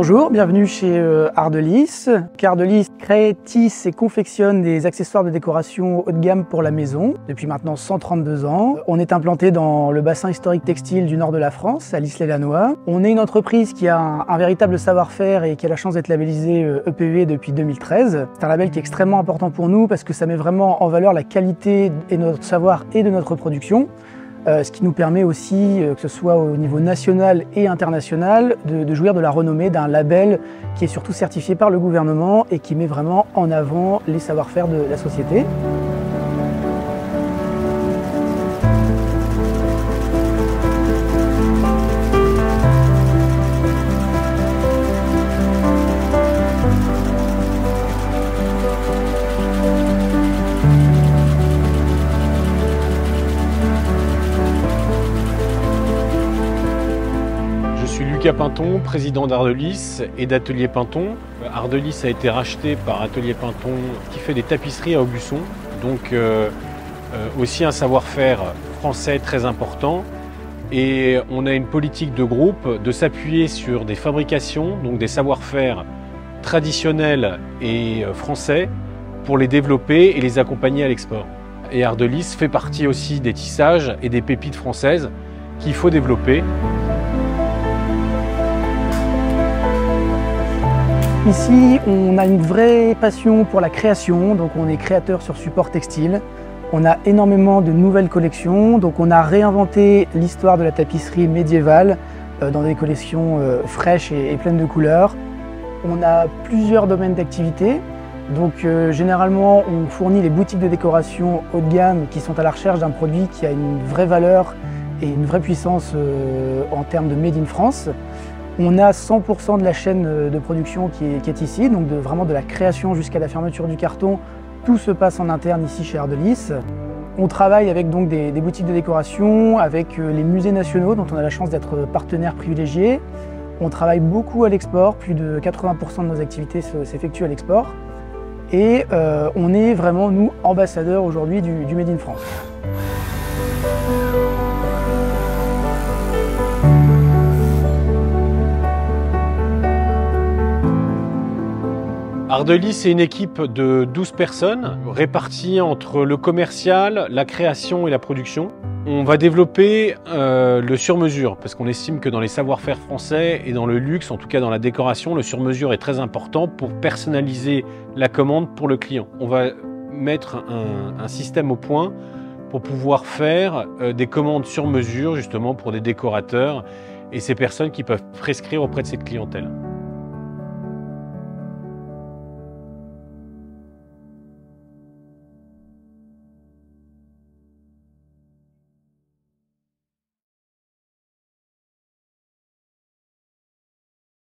Bonjour, bienvenue chez Ardelis. Ardelis crée, tisse et confectionne des accessoires de décoration haut de gamme pour la maison depuis maintenant 132 ans. On est implanté dans le bassin historique textile du nord de la France, à l'Isle-et-Lannoy. On est une entreprise qui a un véritable savoir-faire et qui a la chance d'être labellisée EPV depuis 2013. C'est un label qui est extrêmement important pour nous parce que ça met vraiment en valeur la qualité de notre savoir et de notre production. Ce qui nous permet aussi, que ce soit au niveau national et international, de jouir de la renommée d'un label qui est surtout certifié par le gouvernement et qui met vraiment en avant les savoir-faire de la société. Lucas Pinton, président d'Ardelis et d'Atelier Pinton. Ardelis a été racheté par Atelier Pinton qui fait des tapisseries à Aubusson, donc aussi un savoir-faire français très important. Et on a une politique de groupe de s'appuyer sur des fabrications, donc des savoir-faire traditionnels et français pour les développer et les accompagner à l'export. Et Ardelis fait partie aussi des tissages et des pépites françaises qu'il faut développer. Ici, on a une vraie passion pour la création, donc on est créateur sur support textile. On a énormément de nouvelles collections, donc on a réinventé l'histoire de la tapisserie médiévale dans des collections fraîches et pleines de couleurs. On a plusieurs domaines d'activité, donc généralement on fournit les boutiques de décoration haut de gamme qui sont à la recherche d'un produit qui a une vraie valeur et une vraie puissance en termes de Made in France. On a 100% de la chaîne de production qui est ici, donc vraiment de la création jusqu'à la fermeture du carton. Tout se passe en interne ici chez Ardelis. On travaille avec donc des boutiques de décoration, avec les musées nationaux dont on a la chance d'être partenaire privilégié. On travaille beaucoup à l'export, plus de 80% de nos activités s'effectuent à l'export. Et on est vraiment, nous, ambassadeurs aujourd'hui du Made in France. Ardelis, c'est une équipe de 12 personnes réparties entre le commercial, la création et la production. On va développer le sur-mesure parce qu'on estime que dans les savoir-faire français et dans le luxe, en tout cas dans la décoration, le sur-mesure est très important pour personnaliser la commande pour le client. On va mettre un système au point pour pouvoir faire des commandes sur mesure justement pour des décorateurs et ces personnes qui peuvent prescrire auprès de cette clientèle.